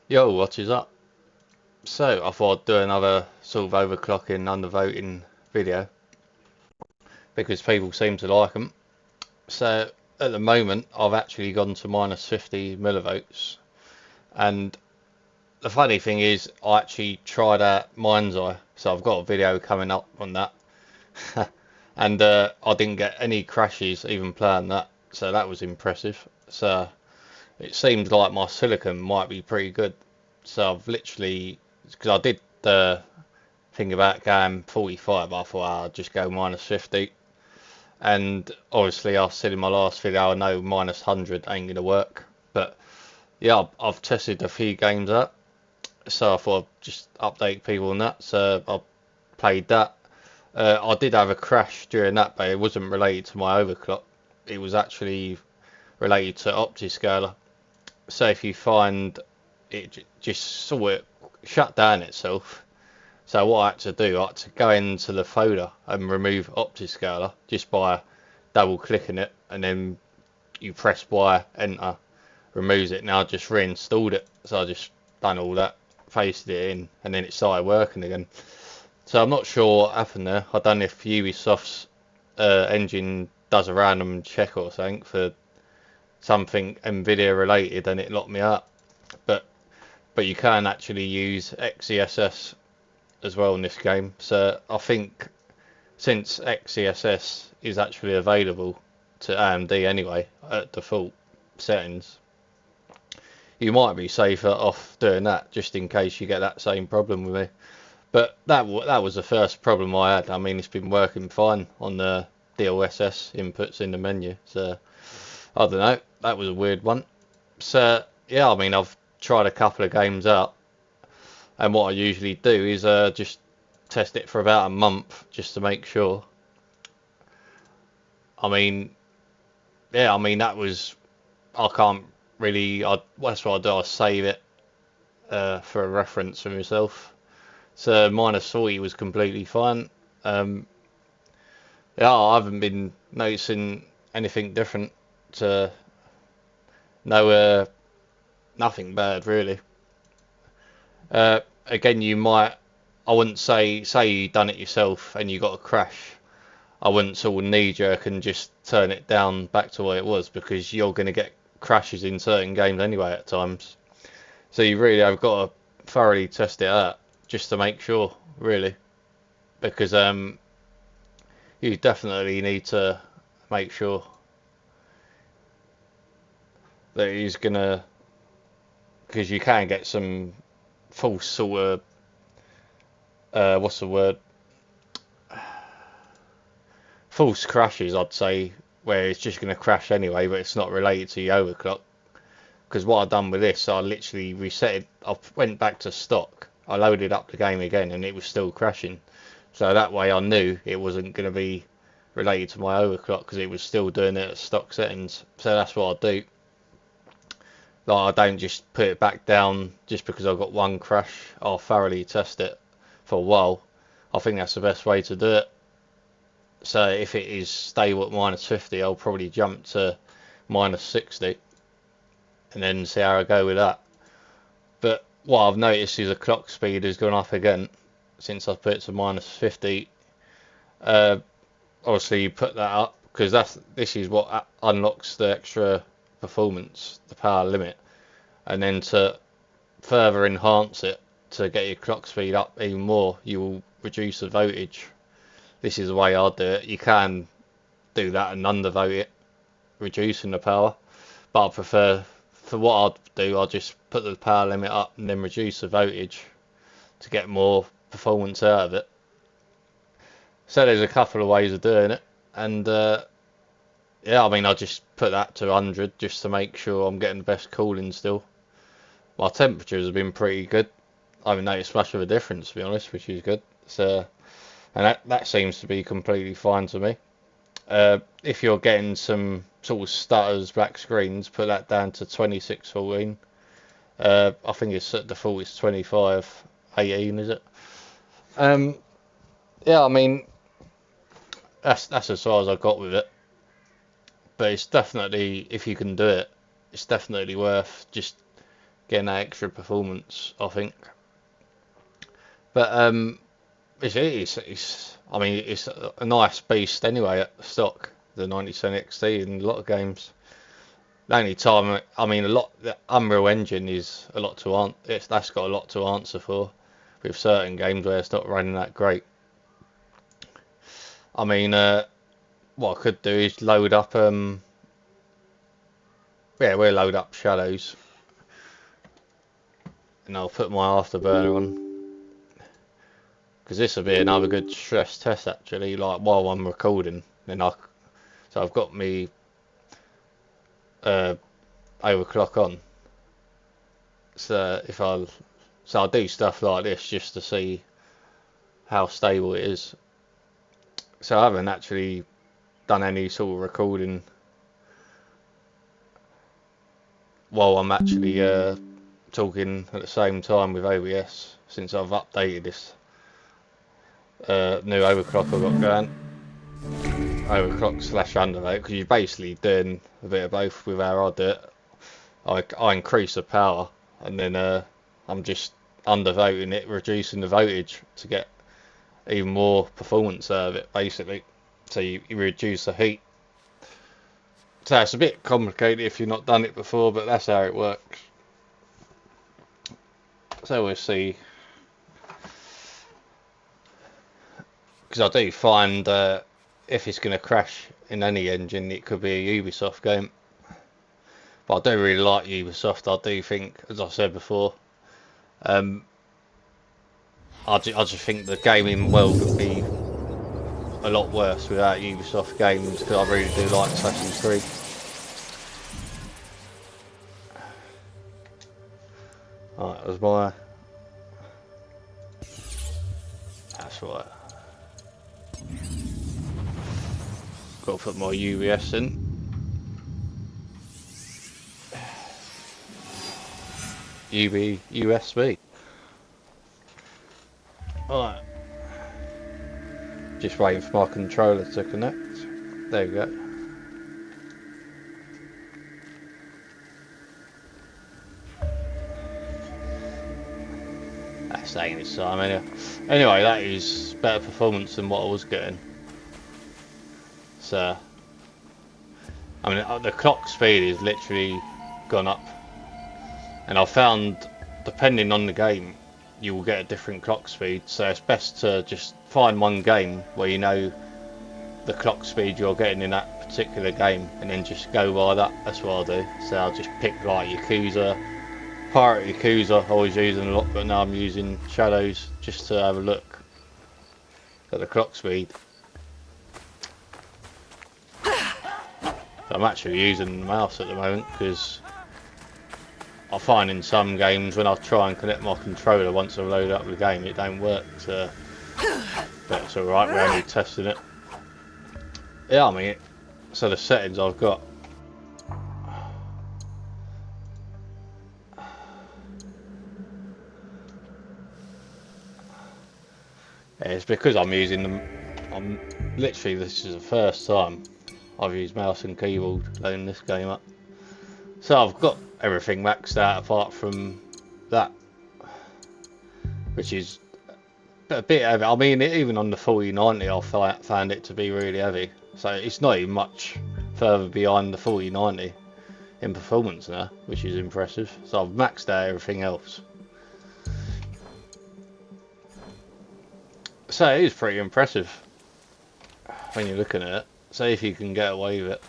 Yo, what is up? So, I thought I'd do another sort of overclocking, undervoting video because people seem to like them. So, at the moment, I've actually gone to minus 50 millivolts. And the funny thing is, I actually tried out Mind's Eye. So, I've got a video coming up on that. And I didn't get any crashes even playing that. So, that was impressive. So, it seemed like my silicon might be pretty good. So, I've literally, because I did the think about going 45, I thought I'd just go minus 50. And obviously, I said in my last video, I know minus 100 ain't going to work. But yeah, I've tested a few games out, so I thought I'd just update people on that. So I played that. I did have a crash during that, but it wasn't related to my overclock. It was actually related to Optiscaler. So if you find it just sort of shut down itself. So what I had to do, I had to go into the folder and remove Optiscaler just by double clicking it, and then you press Y, enter, removes it. Now I just reinstalled it, so I just done all that, pasted it in, and then it started working again. So I'm not sure what happened there. I don't know if Ubisoft's engine does a random check or something for something Nvidia related, and it locked me out. But you can actually use XeSS as well in this game. So I think since XeSS is actually available to AMD anyway at default settings, you might be safer off doing that just in case you get that same problem with me. But that was the first problem I had. I mean, it's been working fine on the DLSS inputs in the menu. So I don't know. That was a weird one. So yeah, I mean, I've tried a couple of games out, and what I usually do is just test it for about a month just to make sure. I mean, yeah, I mean that was I can't really. That's what I do. I save it for a reference for myself. So minus 40 was completely fine. Um, yeah, I haven't been noticing anything different. To no, nothing bad really. Again, you might. I wouldn't say you done it yourself and you got a crash. I wouldn't sort of knee jerk and just turn it down back to what it was, because you're going to get crashes in certain games anyway at times. So you really have got to thoroughly test it out just to make sure, really, because you definitely need to make sure that he's gonna, because you can get some false sort of what's the word, false crashes, I'd say, where it's just gonna crash anyway, but it's not related to your overclock. Because what I've done with this, I literally reset it. I went back to stock. I loaded up the game again, and it was still crashing. So that way, I knew it wasn't going to be related to my overclock because it was still doing it at stock settings. So that's what I do. Like, I don't just put it back down just because I've got one crash. I'll thoroughly test it for a while. I think that's the best way to do it. So if it is stable at minus 50, I'll probably jump to minus 60 and then see how I go with that. But what I've noticed is the clock speed has gone up again since I've put it to minus 50. Uh, Obviously, you put that up because this is what unlocks the extra performance, the power limit, and then to further enhance it to get your clock speed up even more, you will reduce the voltage. This is the way I do it. You can do that and undervote it, reducing the power, but I prefer, for what I'd do, I'll just put the power limit up and then reduce the voltage to get more performance out of it. So there's a couple of ways of doing it, and yeah, I mean, I just put that to 100 just to make sure I'm getting the best cooling still. My temperatures have been pretty good. I haven't noticed much of a difference, to be honest, which is good. So, and that seems to be completely fine to me. If you're getting some sort of stutters, black screens, put that down to 2614. I think it's at default it's 2518, is it? Um, yeah, I mean that's as far as I got with it. But it's definitely, if you can do it, it's definitely worth just getting that extra performance, I think. But I mean, it's a nice beast anyway at stock, the 9010 XT in a lot of games. The only time, I mean, the Unreal Engine is a lot to answer. That's got a lot to answer for, with certain games where it's not running that great. I mean, what I could do is load up, we'll load up Shadows, and I'll put my Afterburner on, because this will be another good stress test actually, like while I'm recording. So I've got me overclock on. So I'll do stuff like this just to see how stable it is. So I haven't actually done any sort of recording while I'm actually talking at the same time with OBS since I've updated this new overclock I've got going. Overclock / undervote, because you're basically doing a bit of both with how I do it. I increase the power, and then I'm just undervoting it, reducing the voltage to get even more performance out of it, basically. So you reduce the heat. So it's a bit complicated if you've not done it before, but that's how it works. So we'll see. Because I do find if it's going to crash in any engine, it could be a Ubisoft game. But I do really like Ubisoft. I do think, as I said before, I just think the gaming world would be a lot worse without Ubisoft games, because I really do like Assassin's Creed. Alright, that was my... That's right. Got to put my UBS in. USB. Alright. Just waiting for my controller to connect. There we go. That's taking its time anyway, that is better performance than what I was getting. So, I mean, the clock speed is literally gone up. And I found, depending on the game, you will get a different clock speed. So it's best to just find one game where you know the clock speed you're getting in that particular game, and then just go by that. That's what I do. So I'll just pick like Yakuza, Pirate Yakuza I was using a lot, but now I'm using Shadows just to have a look at the clock speed. So I'm actually using the mouse at the moment, because I find in some games when I try and connect my controller once I've loaded up the game, it don't work. So, but it's alright, we're only testing it. Yeah, I mean, so the settings I've got. Yeah, it's because I'm using them. I'm literally, this is the first time I've used mouse and keyboard loading this game up. So I've got everything maxed out apart from that, which is a bit heavy. I mean, even on the 4090 I found it to be really heavy. So it's not even much further behind the 4090 in performance now, which is impressive. So I've maxed out everything else. So it is pretty impressive when you're looking at it. See if you can get away with it.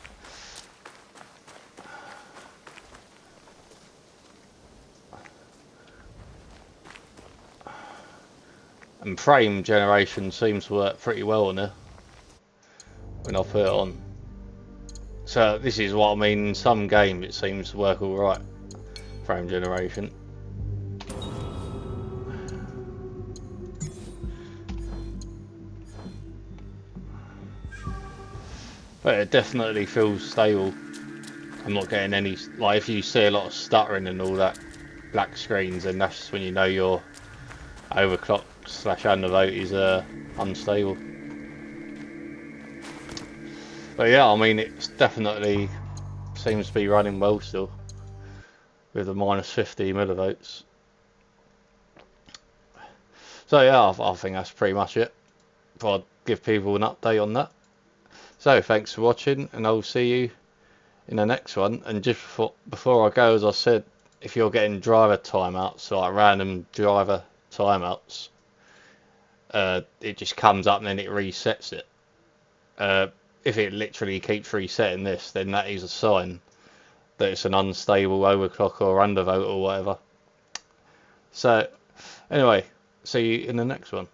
And frame generation seems to work pretty well on it when I put it on. So this is what I mean, in some game it seems to work alright, frame generation. But it definitely feels stable. I'm not getting any, like if you see a lot of stuttering and all that black screens, then that's when you know your overclock / undervote is unstable. But yeah, I mean, it's definitely seems to be running well still with the minus 50 millivolts. So yeah, I think that's pretty much it. I'll give people an update on that. So thanks for watching, and I'll see you in the next one. And just before I go, as I said, if you're getting driver timeouts, like random driver timeouts, it just comes up and then it resets it. If it literally keeps resetting this, then that is a sign that it's an unstable overclock or undervolt or whatever. So anyway, see you in the next one.